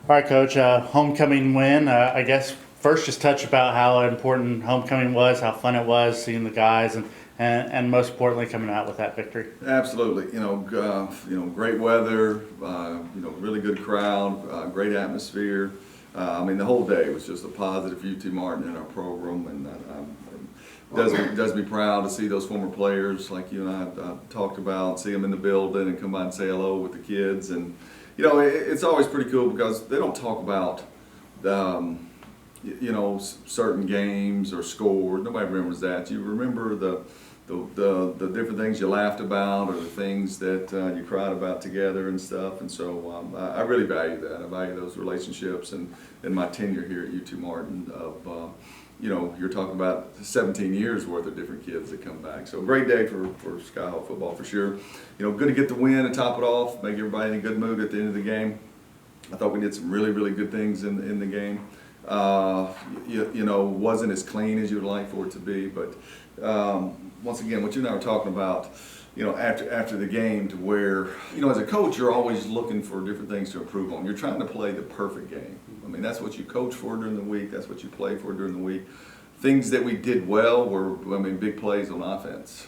All right, Coach. Homecoming win. I guess first just touch about how important homecoming was, how fun it was seeing the guys, and most importantly coming out with that victory. Absolutely. Great weather. Really good crowd. Great atmosphere. The whole day was just a positive for UT Martin in our program, and does me proud to see those former players like you and I talked about, see them in the building and come by and say hello with the kids. And it's always pretty cool because they don't talk about certain games or scores. Nobody remembers that. You remember the different things you laughed about or the things that you cried about together and stuff. And so I really value that. I value those relationships and my tenure here at UT Martin of you're talking about 17 years worth of different kids that come back. So a great day for Skyhawk football for sure. Good to get the win and top it off, make everybody in a good mood at the end of the game. I thought we did some really, really good things in the game. Wasn't as clean as you'd like for it to be, but once again, what you and I were talking about, after the game, to where, as a coach, you're always looking for different things to improve on. You're trying to play the perfect game. That's what you coach for during the week. That's what you play for during the week. Things that we did well were, big plays on offense.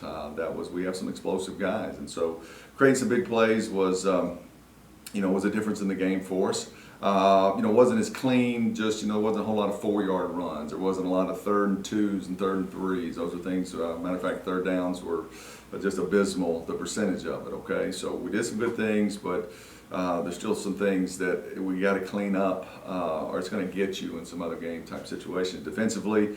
We have some explosive guys, and so creating some big plays was a difference in the game for us. Wasn't as clean, wasn't a whole lot of 4-yard runs. There wasn't a lot of 3rd and 2s and 3rd and 3s. Those are things, matter of fact, third downs were just abysmal, the percentage of it, okay? So we did some good things, but there's still some things that we got to clean up or it's going to get you in some other game type situations. Defensively,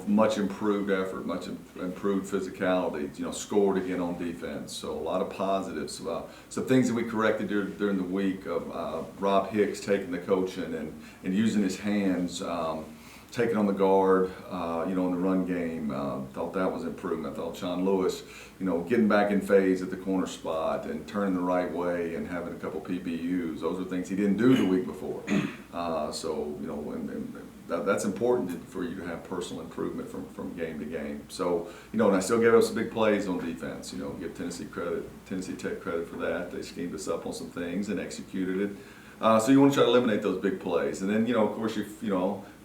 much improved effort, much improved physicality, scored again on defense. So a lot of positives. Some things that we corrected during the week of Rob Hicks taking the coaching and using his hands, taking on the guard, in the run game. Thought that was improvement. I thought Sean Lewis, getting back in phase at the corner spot and turning the right way and having a couple PBUs. Those are things he didn't do the week before. That's important for you to have personal improvement from game to game. So, and I still gave us some big plays on defense. Give Tennessee Tech credit for that. They schemed us up on some things and executed it. So you want to try to eliminate those big plays. And then, of course,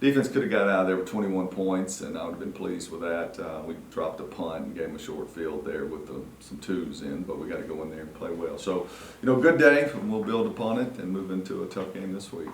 defense could have got out of there with 21 points, and I would have been pleased with that. We dropped a punt and gave them a short field there with some 2s in, but we got to go in there and play well. So, good day, and we'll build upon it and move into a tough game this week.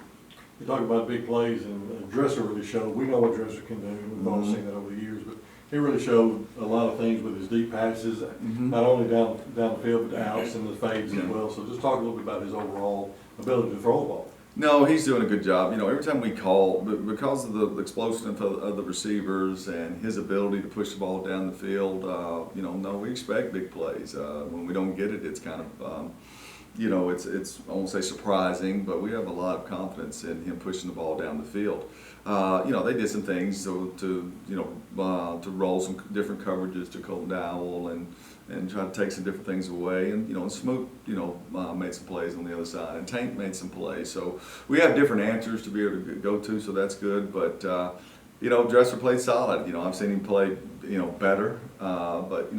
You talk about big plays, and Dresser really showed. We know what Dresser can do. We've all seen that over the years, but he really showed a lot of things with his deep passes, not only down the field, but outs and the fades as well. So just talk a little bit about his overall ability to throw the ball. No, he's doing a good job. Every time we call, because of the explosion of the receivers and his ability to push the ball down the field, we expect big plays. When we don't get it, it's kind of, it's I won't say surprising, but we have a lot of confidence in him pushing the ball down the field. They did some things to roll some different coverages to Colton Dowell and try to take some different things away. And Smoot, made some plays on the other side, and Tank made some plays. So we have different answers to be able to go to, so that's good. But Dresser played solid. I've seen him play better, but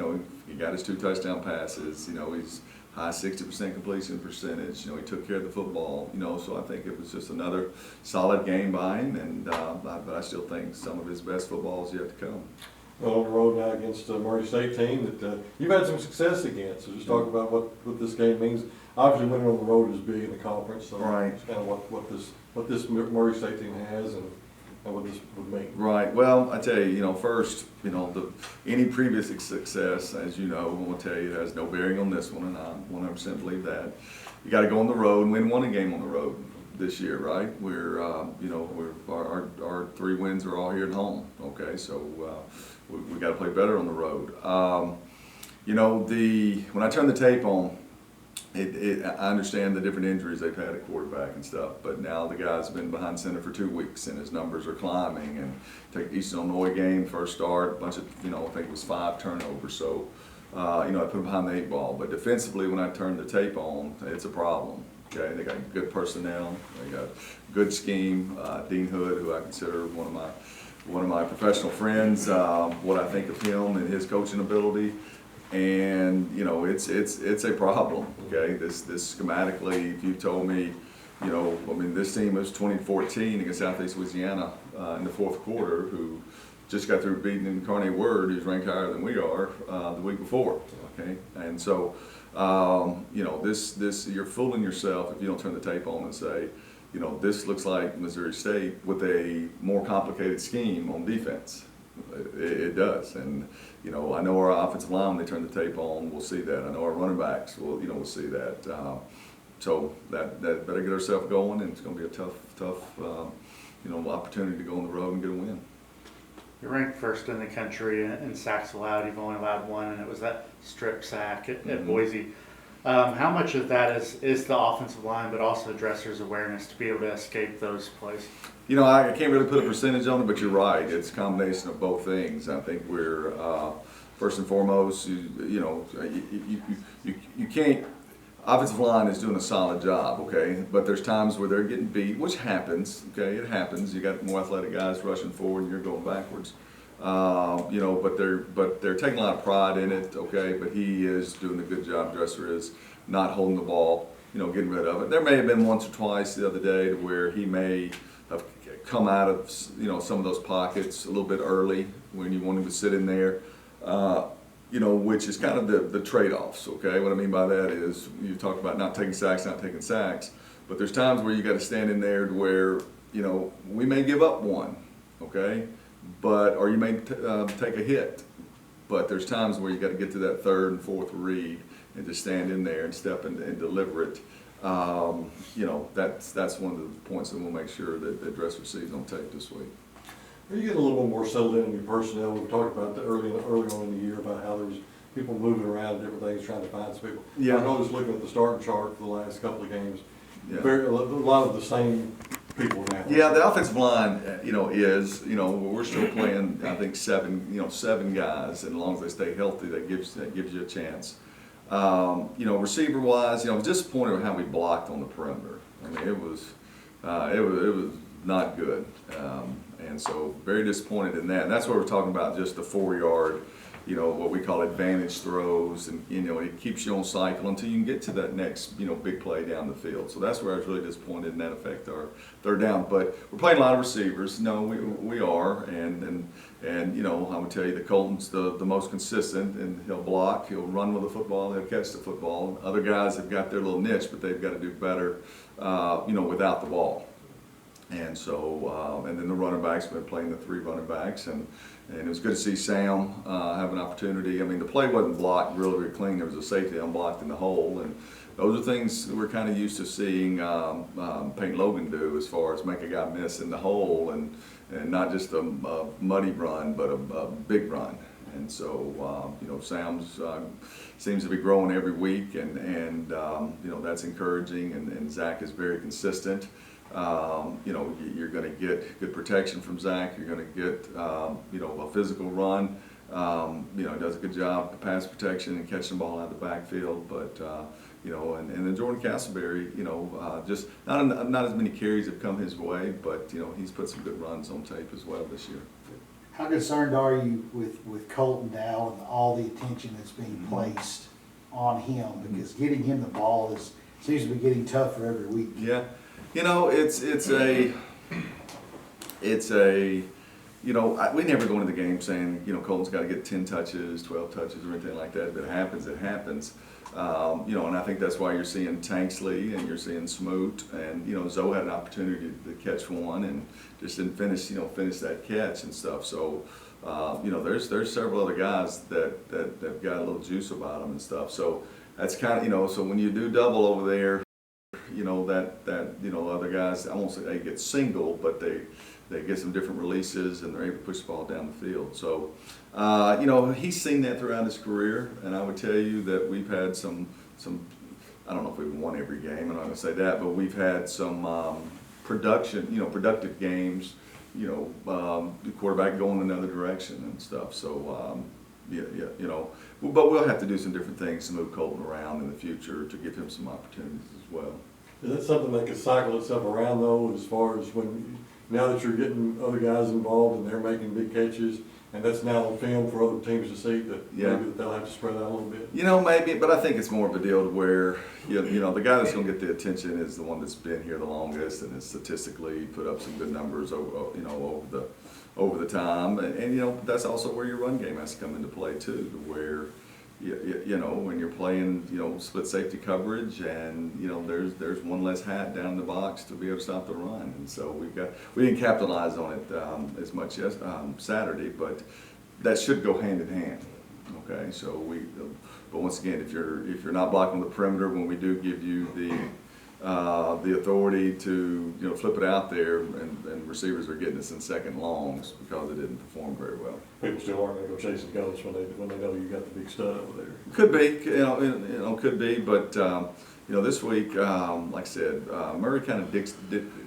he got his 2 touchdown passes. He's high 60% completion percentage. He took care of the football. So I think it was just another solid game by him. But I still think some of his best football is yet to come. Well, on the road now against the Murray State team that you've had some success against. So just talk about what this game means. Obviously, winning on the road is big in the conference. So right. It's kind of what this Murray State team has and what this would mean. Right. Well, I tell you, first, any previous success, as you know, I'm going to tell you, it has no bearing on this one, and I 100% believe that. You got to go on the road and win one game on the road this year, right? We're, our 3 wins are all here at home. Okay, so we got to play better on the road. When I turn the tape on, I understand the different injuries they've had at quarterback and stuff, but now the guy's been behind center for 2 weeks and his numbers are climbing. And take Eastern Illinois game, first start, a bunch of, I think it was 5 turnovers. So, I put him behind the 8 ball. But defensively, when I turn the tape on, it's a problem. Okay, they got good personnel, they got good scheme. Dean Hood, who I consider one of my professional friends, what I think of him and his coaching ability. And it's a problem. Okay, this schematically, if you told me You know, I mean, this team was 2014 against Southeast Louisiana in the fourth quarter, who just got through beating Incarnate Word, who's ranked higher than we are, the week before. Okay, and so you know, this you're fooling yourself if you don't turn the tape on and say, you know, this looks like Missouri State with a more complicated scheme on defense. It does, and you know, I know our offensive line, when they turn the tape on, we'll see that. I know our running backs will, you know, we'll see that. So that better get ourselves going, and it's going to be a tough, you know, opportunity to go on the road and get a win. You're ranked first in the country in sacks allowed. You've only allowed one, and it was that strip sack at Boise. How much of that is the offensive line, but also Dresser's awareness to be able to escape those plays? You know, I can't really put a percentage on it, but you're right. It's a combination of both things. I think we're first and foremost, you know, you can't. Offensive line is doing a solid job, okay, but there's times where they're getting beat, which happens. Okay, it happens. You got more athletic guys rushing forward, and you're going backwards. You know, but they're taking a lot of pride in it. Okay, but he is doing a good job. Dresser is not holding the ball, you know, getting rid of it. There may have been once or twice the other day to where he may have come out of, you know, some of those pockets a little bit early when you want him to sit in there. You know, which is kind of the trade-offs, okay? What I mean by that is you talk about not taking sacks, but there's times where you got to stand in there to where, you know, we may give up one, okay? Or you may take a hit, but there's times where you got to get to that third and fourth read and just stand in there and step in and deliver it. You know, that's one of the points that we'll make sure that Dresser sees on tape this week. Are you getting a little bit more settled in your personnel? We talked about that early on in the year about how there was people moving around and different things, trying to find some people. Yeah. I noticed looking at the starting chart for the last couple of games, Yeah. a lot of the same people now. Yeah, the offensive line, you know, is, you know, we're still playing, I think, seven guys, and as long as they stay healthy, that gives you a chance. You know, receiver-wise, you know, I was disappointed with how we blocked on the perimeter. I mean, it was not good. And so very disappointed in that. And that's what we're talking about, just the 4-yard, you know, what we call advantage throws. And, you know, it keeps you on cycle until you can get to that next, you know, big play down the field. So that's where I was really disappointed in that affect our third down. But we're playing a lot of receivers. No, we are. And you know, I would tell you that Colton's the most consistent, and he'll block, he'll run with the football, he'll catch the football. Other guys have got their little niche, but they've got to do better, you know, without the ball. And so, and then the running backs, we've been playing the 3 running backs, and it was good to see Sam have an opportunity. I mean, the play wasn't blocked really clean. There was a safety unblocked in the hole, and those are things that we're kind of used to seeing Peyton Logan do, as far as make a guy miss in the hole, and not just a muddy run, but a big run. And so, you know, Sam's seems to be growing every week, and you know, that's encouraging, and Zach is very consistent. You know, you're going to get good protection from Zach. You're going to get, you know, a physical run. You know, he does a good job of pass protection and catching the ball out of the backfield. But, you know, and then Jordan Castleberry, you know, just not as many carries have come his way, but, you know, he's put some good runs on tape as well this year. How concerned are you with Colton now and all the attention that's being placed on him? Because getting him the ball seems to be getting tougher every week. Yeah. You know, it's a, you know, we never go into the game saying, you know, Colton's got to get 10 touches, 12 touches, or anything like that. If it happens, it happens. You know, and I think that's why you're seeing Tanksley and you're seeing Smoot, and, you know, Zoe had an opportunity to catch one and just didn't finish that catch and stuff. So, you know, there's several other guys that got a little juice about them and stuff. So that's kind of, you know, so when you do double over there, you know, that you know, other guys, I won't say they get single, but they get some different releases, and they're able to push the ball down the field. So, you know, he's seen that throughout his career, and I would tell you that we've had some. I don't know if we've won every game. I'm not going to say that, but we've had some productive games. You know, the quarterback going another direction and stuff. So, yeah, you know, but we'll have to do some different things to move Colton around in the future to give him some opportunities as well. Is that something that could cycle itself around, though, as far as now that you're getting other guys involved and they're making big catches, And that's now on film for other teams to see, that Yeah. maybe that they'll have to spread out a little bit. You know, maybe, but I think it's more of a deal to where, you know, the guy that's gonna get the attention is the one that's been here the longest and has statistically put up some good numbers over the time. And, you know, that's also where your run game has to come into play too, to where, you know, when you're playing, you know, split safety coverage and, you know, there's one less hat down in the box to be able to stop the run. And so we didn't capitalize on it as much as Saturday, but that should go hand in hand. Okay, so but once again, if you're not blocking the perimeter when we do give you the authority to, you know, flip it out there, and receivers are getting us in second longs because it didn't perform very well. People still aren't gonna go chasing ghosts when they know you got the big stud over there. Could be, you know, could be, but you know, this week, like I said, Murray kind of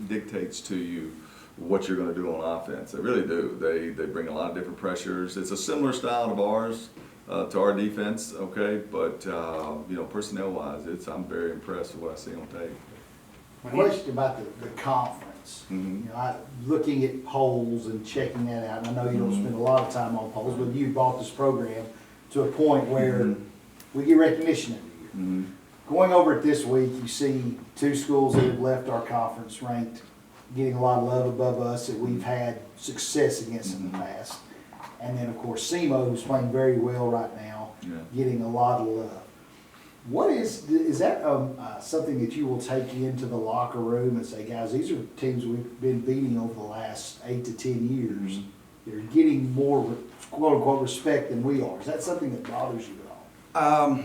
dictates to you what you're going to do on offense. They really do. They bring a lot of different pressures. It's a similar style of ours, to our defense, okay, but you know, personnel-wise, I'm very impressed with what I see on tape. Question about the conference. Mhm. You know, looking at polls and checking that out, and I know you don't spend a lot of time on polls, but you brought this program to a point where we get recognition every year. Mhm. Going over it this week, you see two schools that have left our conference ranked, getting a lot of love above us that we've had success against in the past. And then, of course, SEMO, who's playing very well right now, Yeah. getting a lot of love. What is that something that you will take into the locker room and say, guys, these are teams we've been beating over the last 8 to 10 years. They're getting more, quote unquote, respect than we are. Is that something that bothers you at all?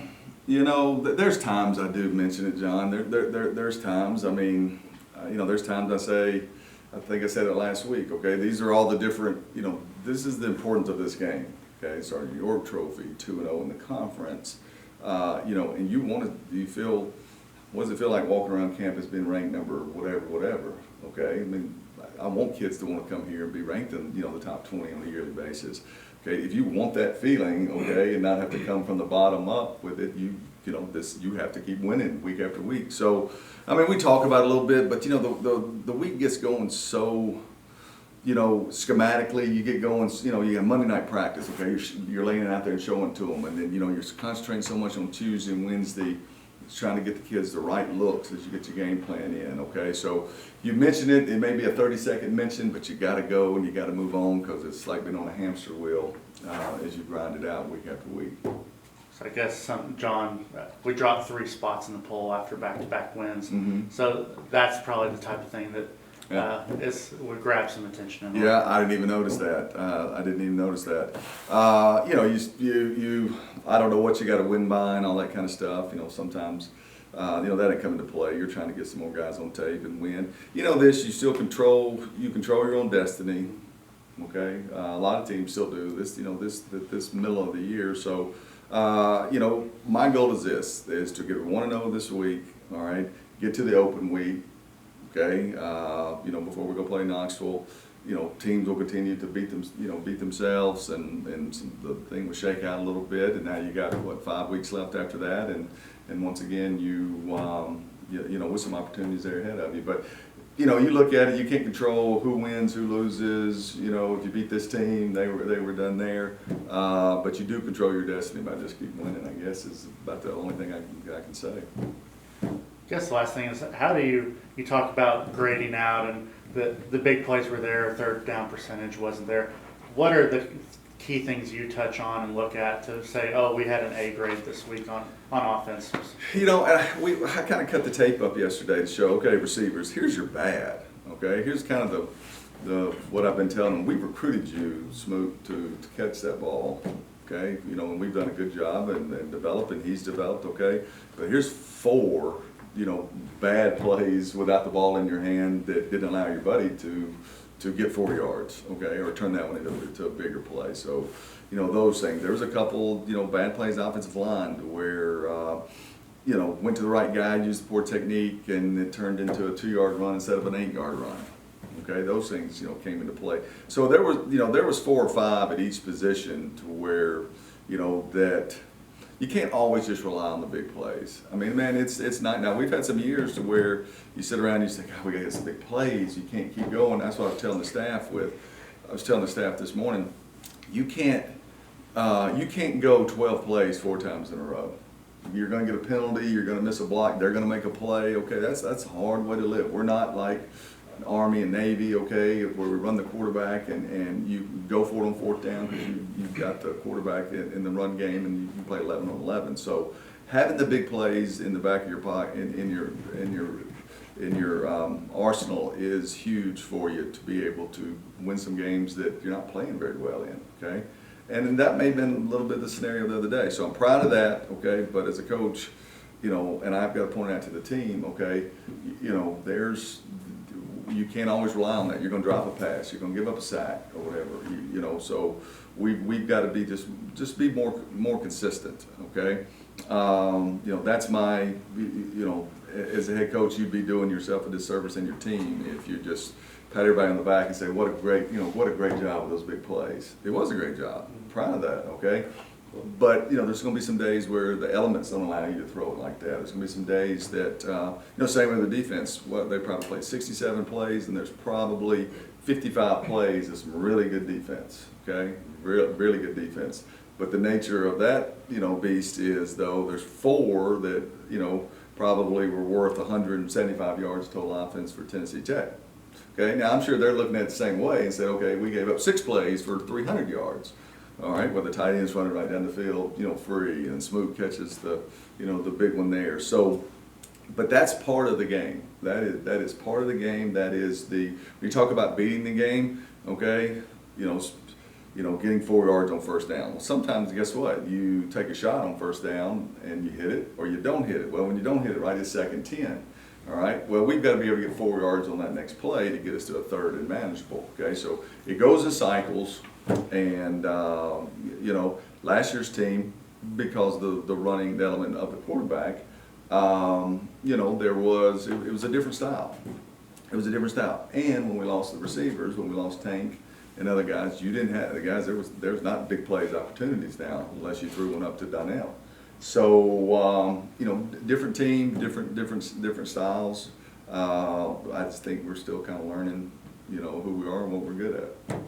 You know, there's times I do mention it, John. There's times, I mean, you know, there's times I say, I think I said it last week, okay, these are all the different, you know, this is the importance of this game, okay, so our York Trophy, 2-0 in the conference, you know, and what does it feel like walking around campus being ranked number whatever, okay? I mean, I want kids to want to come here and be ranked in, you know, the top 20 on a yearly basis. Okay, if you want that feeling, okay, and not have to come from the bottom up with it, you have to keep winning week after week. So, I mean, we talk about it a little bit, but you know, the week gets going so, you know, schematically, you get going, you know, you have Monday night practice, okay, you're laying it out there and showing it to them, and then, you know, you're concentrating so much on Tuesday and Wednesday, trying to get the kids the right looks as you get your game plan in, okay? So you mention it may be a 30-second mention, but you gotta go and you gotta move on because it's like being on a hamster wheel as you grind it out week after week. So I guess, John, we dropped 3 spots in the poll after back-to-back wins. Mhm. So that's probably the type of thing that Yeah. would grab some attention. Yeah, I didn't even notice that. You know, you I don't know what you got to win by and all that kind of stuff. You know, sometimes, you know, that ain't come into play. You're trying to get some more guys on tape and win. You know, you still control your own destiny. Okay, a lot of teams still do this. You know, this middle of the year. So, you know, my goal is to get 1-0 this week. All right, get to the open week. Okay, you know, before we go play Knoxville, you know, teams will continue to beat themselves, and the thing will shake out a little bit, and now you got 5 weeks left after that, and once again you know, with some opportunities there ahead of you. But you know, you look at it, you can't control who wins, who loses. You know, if you beat this team, they were done there. But you do control your destiny by just keep winning, I guess, is about the only thing I can say. I guess the last thing is, how do you talk about grading out, and the big plays were there, third down percentage wasn't there. What are the key things you touch on and look at to say, oh, we had an A grade this week on offense? You know, I kind of cut the tape up yesterday to show, okay, receivers, here's your bad. Okay, here's kind of the what I've been telling them. We recruited you, Smoot, to catch that ball. Okay, you know, and we've done a good job and developing. He's developed. Okay, but here's 4. You know, bad plays without the ball in your hand that didn't allow your buddy to get 4 yards, okay, or turn that one into a bigger play. So, you know, those things. There was a couple, you know, bad plays offensive line where, you know, went to the right guy, used the poor technique, and it turned into a 2-yard run instead of an 8-yard run. Okay, those things, you know, came into play. So there was 4 or 5 at each position to where, you know, that you can't always just rely on the big plays. I mean, man, it's not. Now, we've had some years to where you sit around and you say, God, we got to get some big plays. You can't keep going. That's what I was telling the staff this morning. you can't go 12 plays 4 times in a row. You're gonna get a penalty, you're gonna miss a block, they're gonna make a play, okay, that's a hard way to live. We're not like Army and Navy, okay, where we run the quarterback and you go for it on 4th down because you've got the quarterback in the run game and you play 11 on 11. So having the big plays in the back of your pocket, in your arsenal is huge for you to be able to win some games that you're not playing very well in, okay? And that may have been a little bit the scenario the other day. So I'm proud of that, okay? But as a coach, you know, and I've got to point out to the team, okay, you know, you can't always rely on that. You're going to drop a pass. You're going to give up a sack or whatever. You know, so we've got to be just be more consistent. Okay, you know, that's my, you know, as a head coach, you'd be doing yourself a disservice and your team if you just pat everybody on the back and say what a great job with those big plays. It was a great job. I'm proud of that. Okay. But, you know, there's going to be some days where the elements don't allow you to throw it like that. There's going to be some days that, you know, same with the defense. Well, they probably played 67 plays, and there's probably 55 plays of some really good defense, okay? Really good defense. But the nature of that, you know, beast is, though, there's 4 that, you know, probably were worth 175 yards total offense for Tennessee Tech. Okay, now I'm sure they're looking at it the same way and said, okay, we gave up 6 plays for 300 yards. All right, well, the tight end's running right down the field, you know, free, and Smoot catches the, you know, the big one there. So, but that's part of the game. That is part of the game. That is when you talk about beating the game, okay, you know, getting 4 yards on 1st down. Well, sometimes, guess what? You take a shot on 1st down and you hit it, or you don't hit it. Well, when you don't hit it, right, it's 2nd 10. All right, well, we've got to be able to get 4 yards on that next play to get us to a 3rd and manageable, okay? So it goes in cycles, and, you know, last year's team, because the running element of the quarterback, you know, it was a different style. It was a different style. And when we lost the receivers, when we lost Tank and other guys, you didn't have the guys, there was not big plays opportunities now unless you threw one up to Donnell. So, you know, different team, different styles. I just think we're still kind of learning, you know, who we are and what we're good at.